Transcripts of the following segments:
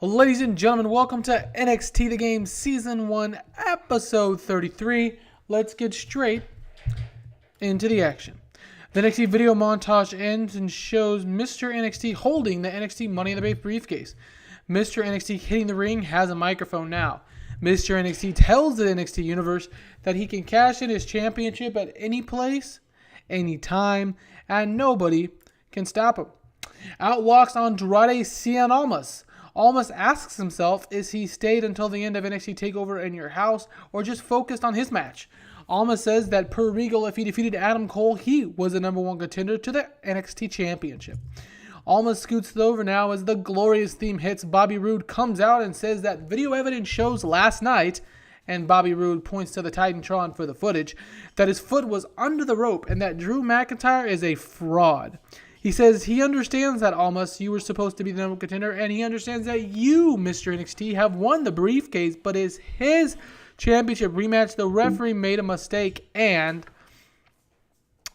Ladies and gentlemen, welcome to NXT The Game Season 1, Episode 33. Let's get straight into the action. The NXT video montage ends and shows Mr. NXT holding the NXT Money in the Bank briefcase. Mr. NXT hitting the ring has a microphone now. Mr. NXT tells the NXT universe that he can cash in his championship at any place, any time, and nobody can stop him. Out walks Andrade Cien Almas. Almas asks himself, is he stayed until the end of NXT TakeOver in your house or just focused on his match? Almas says that per Regal, if he defeated Adam Cole, he was the number one contender to the NXT Championship. Almas scoots over now as the glorious theme hits. Bobby Roode comes out and says that video evidence shows last night, and Bobby Roode points to the Titantron for the footage, that his foot was under the rope and that Drew McIntyre is a fraud. He says he understands that, Almas, you were supposed to be the number one contender, and he understands that you, Mr. NXT, have won the briefcase, but it's his championship rematch. The referee made a mistake, and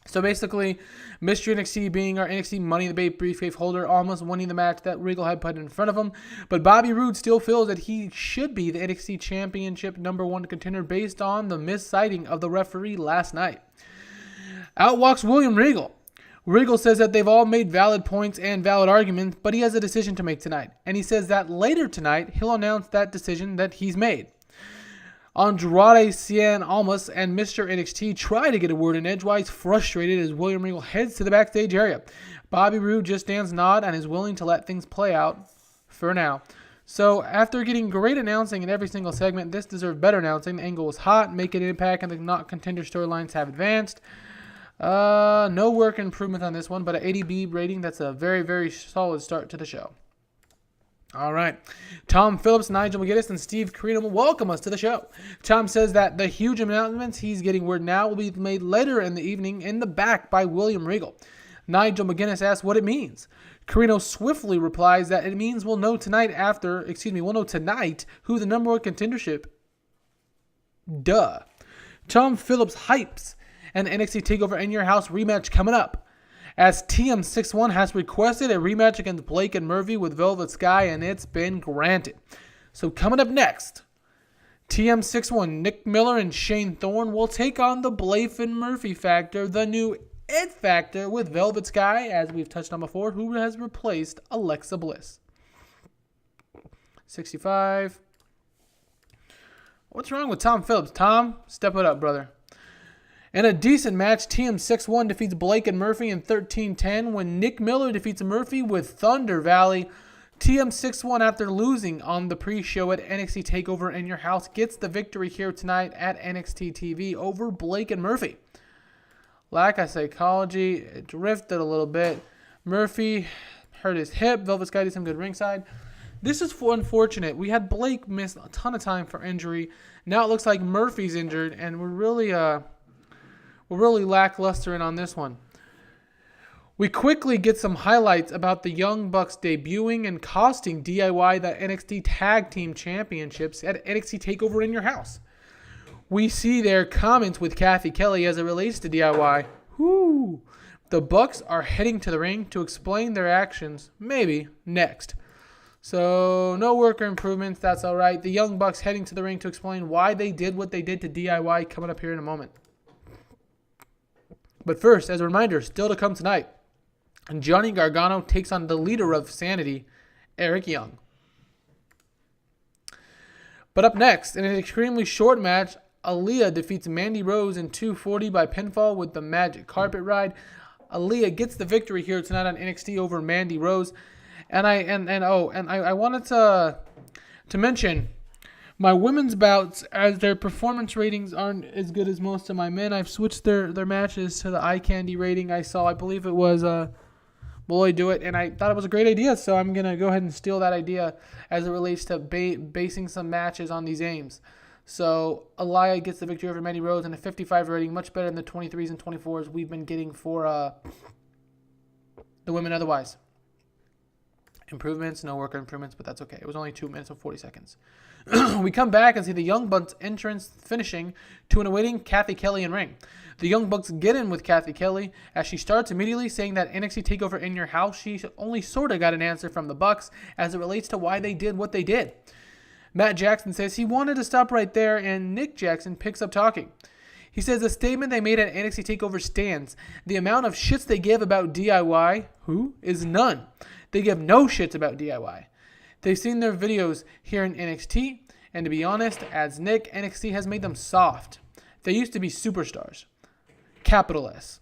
so basically, Mr. NXT being our NXT Money in the Bank briefcase holder, almost winning the match that Regal had put in front of him, but Bobby Roode still feels that he should be the NXT Championship number one contender based on the misciting of the referee last night. Out walks William Regal. Regal says that they've all made valid points and valid arguments, but he has a decision to make tonight. And he says that later tonight, he'll announce that decision that he's made. Andrade Cien Almas and Mr. NXT try to get a word in edgewise, frustrated as William Regal heads to the backstage area. Bobby Roode just stands nod and is willing to let things play out for now. So after getting great announcing in every single segment, this deserved better announcing. The angle was hot, make an impact, and the not contender storylines have advanced. No work improvement on this one, but an 80B rating. That's a very, very solid start to the show. All right. Tom Phillips, Nigel McGuinness, and Steve Corino will welcome us to the show. Tom says that the huge announcements he's getting word now will be made later in the evening in the back by William Regal. Nigel McGuinness asks what it means. Corino swiftly replies that it means we'll know tonight who the number one contendership. Duh. Tom Phillips hypes an NXT TakeOver in your house rematch coming up, as TM61 has requested a rematch against Blake and Murphy with Velvet Sky, and it's been granted. So coming up next, TM61, Nick Miller and Shane Thorne will take on the Blake and Murphy factor, the new It factor with Velvet Sky, as we've touched on before, who has replaced Alexa Bliss. 65. What's wrong with Tom Phillips? Tom, step it up, brother. In a decent match, TM61 defeats Blake and Murphy in 13-10 when Nick Miller defeats Murphy with Thunder Valley. TM61, after losing on the pre-show at NXT TakeOver in your house, gets the victory here tonight at NXT TV over Blake and Murphy. Lack of psychology, it drifted a little bit. Murphy hurt his hip. Velvet Sky did some good ringside. This is unfortunate. We had Blake miss a ton of time for injury. Now it looks like Murphy's injured, and we're really lackluster in on this one. We quickly get some highlights about the Young Bucks debuting and costing DIY the NXT Tag Team Championships at NXT TakeOver in your house. We see their comments with Kathy Kelly as it relates to DIY. Whoo! The Bucks are heading to the ring to explain their actions, maybe, next. So, no worker improvements, that's alright. The Young Bucks heading to the ring to explain why they did what they did to DIY coming up here in a moment. But first, as a reminder, still to come tonight, Johnny Gargano takes on the leader of Sanity, Eric Young. But up next, in an extremely short match, Aaliyah defeats Mandy Rose in 240 by pinfall with the Magic Carpet Ride. Aaliyah gets the victory here tonight on NXT over Mandy Rose. And I wanted to mention my women's bouts, as their performance ratings aren't as good as most of my men. I've switched their matches to the eye candy rating. I believe it was Boy Do It, and I thought it was a great idea, so I'm going to go ahead and steal that idea as it relates to basing some matches on these aims. So Aaliyah gets the victory over Mandy Rose and a 55 rating, much better than the 23s and 24s we've been getting for the women otherwise. improvements, no worker improvements, but that's okay. It was only 2 minutes and 40 seconds. We come back and see the Young Bucks entrance finishing to an awaiting Kathy Kelly in ring. The Young Bucks get in with Kathy Kelly as she starts immediately saying that NXT TakeOver in your house, she only sort of got an answer from the Bucks as it relates to why they did what they did. Matt Jackson says he wanted to stop right there, and Nick Jackson picks up talking. He says the statement they made at NXT TakeOver stands. The amount of shits they give about DIY, is none. They give no shits about DIY. They've seen their videos here in NXT, and to be honest, as Nick, NXT has made them soft. They used to be superstars. Capital S.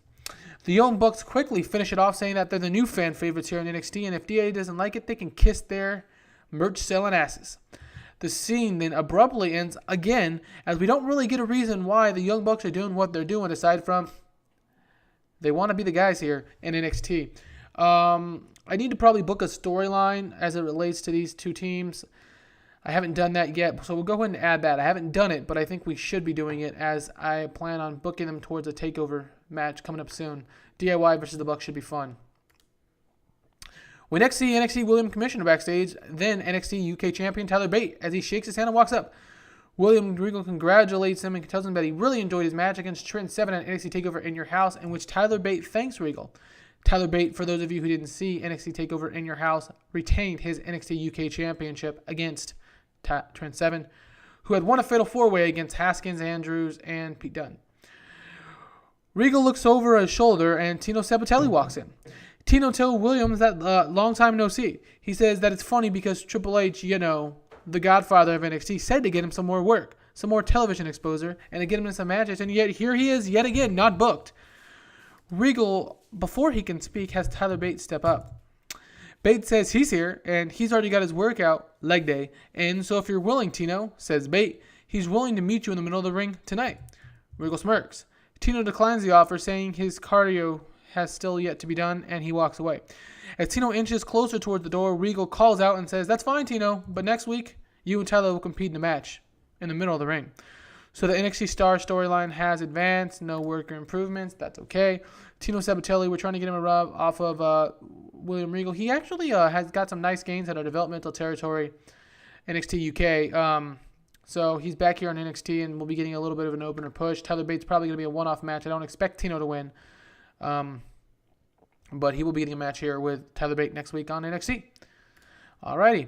The Young Bucks quickly finish it off saying that they're the new fan favorites here in NXT, and if DIY doesn't like it, they can kiss their merch-selling asses. The scene then abruptly ends again, as we don't really get a reason why the Young Bucks are doing what they're doing, aside from they want to be the guys here in NXT. I need to probably book a storyline as it relates to these two teams. I haven't done that yet, so we'll go ahead and add that. I haven't done it, but I think we should be doing it as I plan on booking them towards a TakeOver match coming up soon. DIY versus the Bucks should be fun. We next see NXT William Commissioner backstage, then NXT UK Champion Tyler Bate as he shakes his hand and walks up. William Regal congratulates him and tells him that he really enjoyed his match against Trent Seven at NXT TakeOver in Your House, in which Tyler Bate thanks Regal. Tyler Bate, for those of you who didn't see NXT TakeOver in Your House, retained his NXT UK Championship against Trent Seven, who had won a Fatal 4-Way against Haskins, Andrews, and Pete Dunne. Regal looks over his shoulder and Tino Sabbatelli walks in. Tino tells Williams that long time no see. He says that it's funny because Triple H, the godfather of NXT, said to get him some more work, some more television exposure, and to get him in some matches, and yet here he is yet again, not booked. Regal, before he can speak, has Tyler Bate step up. Bate says he's here, and he's already got his workout, leg day, and so if you're willing, Tino, says Bate, he's willing to meet you in the middle of the ring tonight. Regal smirks. Tino declines the offer, saying his cardio has still yet to be done, and he walks away. As Tino inches closer toward the door, Regal calls out and says, "That's fine, Tino, but next week, you and Tyler will compete in a match in the middle of the ring." So the NXT Star storyline has advanced, no worker improvements, that's okay. Tino Sabbatelli, we're trying to get him a rub off of William Regal. He actually has got some nice gains at our developmental territory, NXT UK. So he's back here on NXT, and we'll be getting a little bit of an opener push. Tyler Bate's probably going to be a one-off match. I don't expect Tino to win. But he will be getting a match here with Tyler Bate next week on NXT. Alrighty.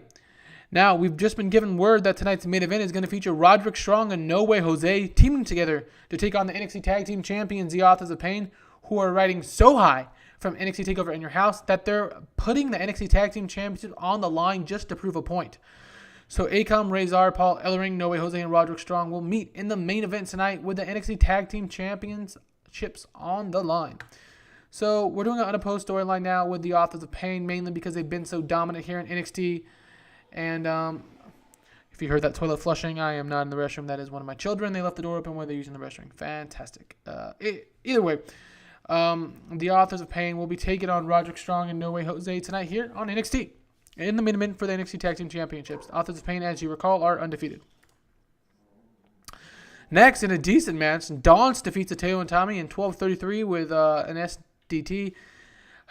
Now, we've just been given word that tonight's main event is going to feature Roderick Strong and No Way Jose teaming together to take on the NXT Tag Team Champions, the Authors of Pain, who are riding so high from NXT TakeOver in Your House that they're putting the NXT Tag Team Championship on the line just to prove a point. So Akam, Razor, Paul Ellering, No Way Jose, and Roderick Strong will meet in the main event tonight with the NXT Tag Team Championships on the line. So we're doing an unopposed storyline now with the Authors of Pain, mainly because they've been so dominant here in NXT. And if you heard that toilet flushing, I am not in the restroom. That is one of my children. They left the door open while they're using the restroom. Fantastic. Either way, the Authors of Pain will be taking on Roderick Strong and No Way Jose tonight here on NXT in the main event for the NXT Tag Team Championships. Authors of Pain, as you recall, are undefeated. Next, in a decent match, Dance defeats Hideo and Tommy in 12:33 with an SDT.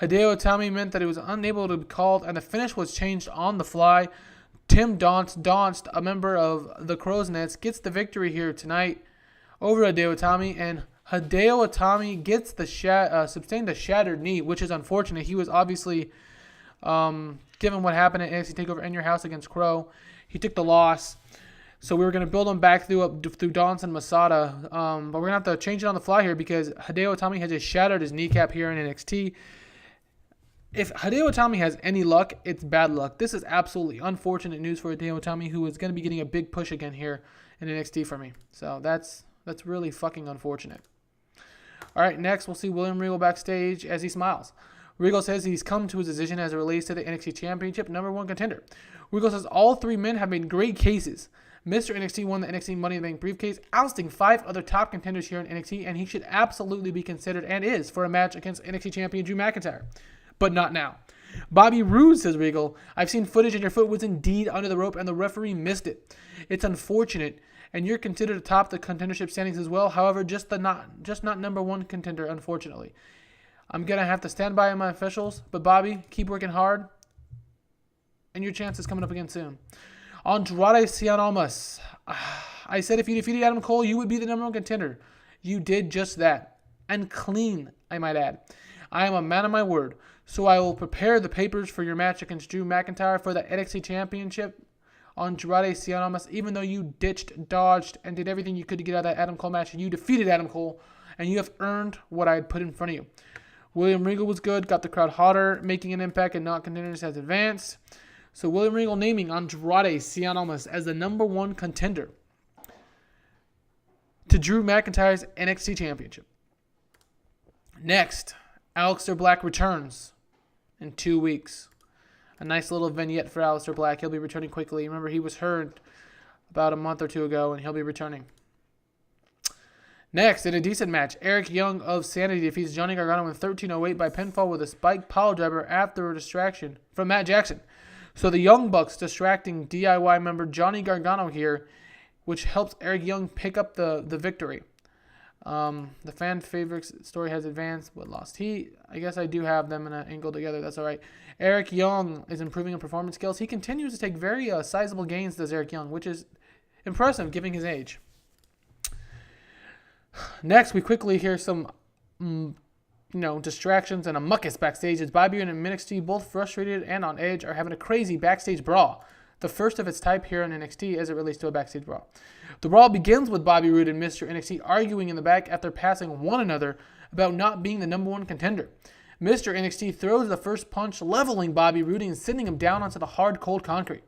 Hideo Itami meant that he was unable to be called, and the finish was changed on the fly. Tim Daunced, a member of the Crow's Nest, gets the victory here tonight over Hideo Itami, and Hideo Itami gets the sustained a shattered knee, which is unfortunate. He was obviously, given what happened at NXT TakeOver in Your House against Crow, he took the loss. So we were going to build him back through Dance and Masada, but we're going to have to change it on the fly here because Hideo Itami has just shattered his kneecap here in NXT. If Hideo Itami has any luck, it's bad luck. This is absolutely unfortunate news for Hideo Itami, who is going to be getting a big push again here in NXT for me. So that's really fucking unfortunate. All right, next we'll see William Regal backstage as he smiles. Regal says he's come to his decision as it relates to the NXT Championship #1 contender. Regal says all three men have made great cases. Mr. NXT won the NXT Money in the Bank briefcase, ousting 5 other top contenders here in NXT, and he should absolutely be considered, and is, for a match against NXT champion Drew McIntyre. But not now. Bobby Roode, says Regal, I've seen footage and your foot was indeed under the rope and the referee missed it. It's unfortunate, and you're considered atop the contendership standings as well. However, just not #1 contender, unfortunately. I'm going to have to stand by my officials, but Bobby, keep working hard. and your chance is coming up again soon. Andrade Cien Almas. I said if you defeated Adam Cole, you would be the number 1 contender. You did just that. And clean, I might add. I am a man of my word. So I will prepare the papers for your match against Drew McIntyre for the NXT Championship. Andrade Cien Almas, even though you ditched, dodged, and did everything you could to get out of that Adam Cole match, you defeated Adam Cole, and you have earned what I had put in front of you. William Regal was good, got the crowd hotter, making an impact, and not contenders has advanced. So William Regal naming Andrade Cien Almas as the number 1 contender to Drew McIntyre's NXT Championship. Next, Aleister Black returns in 2 weeks. A nice little vignette for Aleister Black. He'll be returning quickly. Remember, he was hurt about a month or 2 ago, and he'll be returning. Next, in a decent match, Eric Young of Sanity defeats Johnny Gargano in 13:08 by pinfall with a spike pile driver after a distraction from Matt Jackson. So the Young Bucks distracting DIY member Johnny Gargano here, which helps Eric Young pick up the victory. The fan favorites story has advanced but lost heat. I guess I do have them in an angle together. That's all right. Eric Young is improving in performance skills. He continues to take very sizable gains, does Eric Young, which is impressive given his age. Next, we quickly hear some distractions and a muckus backstage as Bobby Roode and NXT, both frustrated and on edge, are having a crazy backstage brawl. The first of its type here in NXT as it relates to a backstage brawl. The brawl begins with Bobby Roode and Mr. NXT arguing in the back after passing one another about not being the number 1 contender. Mr. NXT throws the first punch, leveling Bobby Roode and sending him down onto the hard, cold concrete.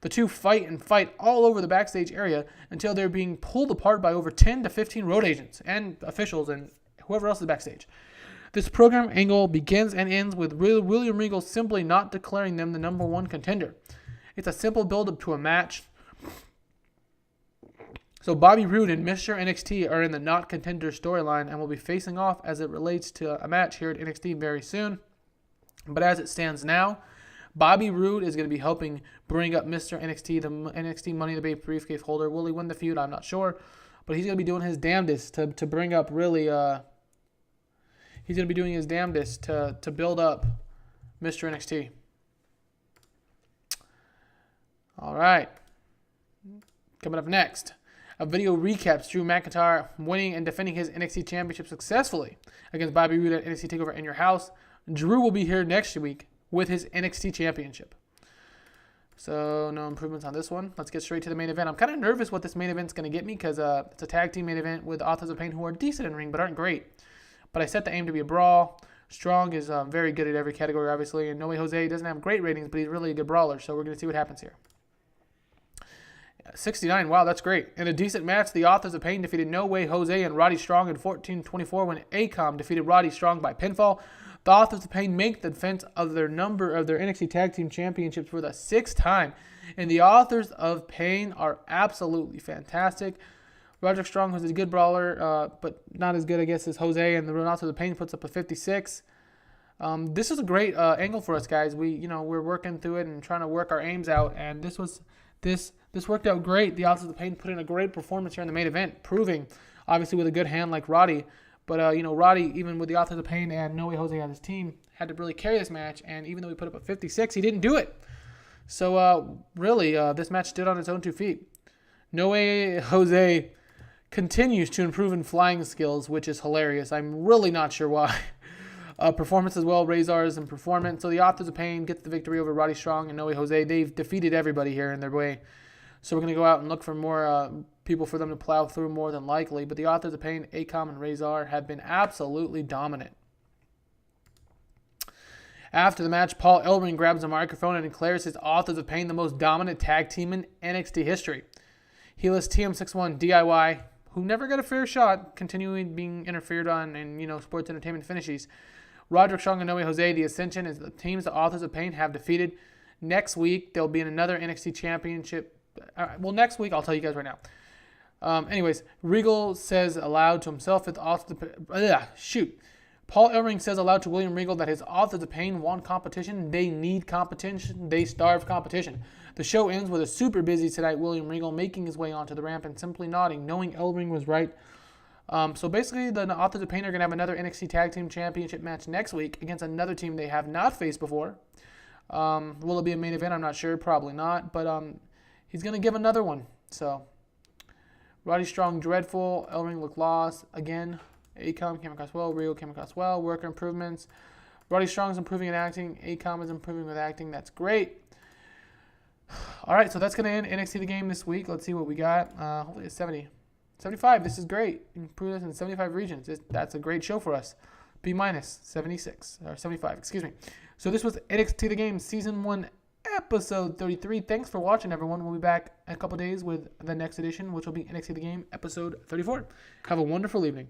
The two fight all over the backstage area until they're being pulled apart by over 10 to 15 road agents and officials and whoever else is backstage. This program angle begins and ends with William Regal simply not declaring them the number 1 contender. It's a simple build-up to a match. So Bobby Roode and Mr. NXT are in the not contender storyline and will be facing off as it relates to a match here at NXT very soon. But as it stands now, Bobby Roode is going to be helping bring up Mr. NXT, the NXT Money in the Bank briefcase holder. Will he win the feud? I'm not sure. But he's going to be doing his damnedest to bring up really... he's going to be doing his damnedest to build up Mr. NXT. All right. Coming up next, a video recaps Drew McIntyre winning and defending his NXT Championship successfully against Bobby Roode at NXT TakeOver in Your House. Drew will be here next week with his NXT Championship. So no improvements on this one. Let's get straight to the main event. I'm kind of nervous what this main event's going to get me because it's a tag team main event with Authors of Pain who are decent in ring but aren't great. But I set the aim to be a brawl. Strong is very good at every category, obviously. And No Way Jose doesn't have great ratings, but he's really a good brawler. So we're going to see what happens here. 69, wow, that's great. In a decent match, the Authors of Pain defeated No Way Jose and Roddy Strong in 14:24 when Acom defeated Roddy Strong by pinfall. The Authors of Pain make the defense of their NXT Tag Team Championships for the 6th time. And the Authors of Pain are absolutely fantastic. Roderick Strong, who's a good brawler, but not as good, I guess, as Jose, and the Authors of Pain puts up a 56. This is a great angle for us, guys. We're working through it and trying to work our aims out, and this worked out great. The Authors of Pain put in a great performance here in the main event, proving, obviously, with a good hand like Roddy. But, Roddy, even with the Authors of Pain and No Way Jose on his team, had to really carry this match. And even though he put up a 56, he didn't do it. So, really, this match stood on its own 2 feet. No Way Jose continues to improve in flying skills, which is hilarious. I'm really not sure why. Performance as well, Razor's in performance. So the Authors of Pain gets the victory over Roddy Strong and No Way Jose. They've defeated everybody here in their way. So we're going to go out and look for more people for them to plow through more than likely. But the Authors of Pain, Acom, and Razor have been absolutely dominant. After the match, Paul Ellering grabs a microphone and declares his Authors of Pain the most dominant tag team in NXT history. He lists TM61 DIY, who never got a fair shot, continuing being interfered on in sports entertainment finishes. Roderick Strong and No Way Jose, the Ascension, is the teams the Authors of Pain have defeated. Next week, they'll be in another NXT Championship. Next week, I'll tell you guys right now. Anyways, Regal says aloud to himself, Paul Ellering says aloud to William Regal that his Authors of Pain want competition. They need competition. They starve competition. The show ends with a super busy tonight William Regal making his way onto the ramp and simply nodding, knowing Ellering was right. So basically, the Authors of Pain are going to have another NXT Tag Team Championship match next week against another team they have not faced before. Will it be a main event? I'm not sure. Probably not. But he's going to give another one. So, Roddy Strong, dreadful. El-Ring look lost. Again, Acom came across well. Rio came across well. Worker improvements. Roddy Strong's improving in acting. Acom is improving with acting. That's great. All right, so that's going to end NXT The Game this week. Let's see what we got. Hopefully it's 70. 75. This is great. Improve us in 75 regions. That's a great show for us. B minus 76 or 75. Excuse me. So this was NXT The Game Season 1 Episode 33. Thanks for watching, everyone. We'll be back in a couple days with the next edition, which will be NXT The Game Episode 34. Have a wonderful evening.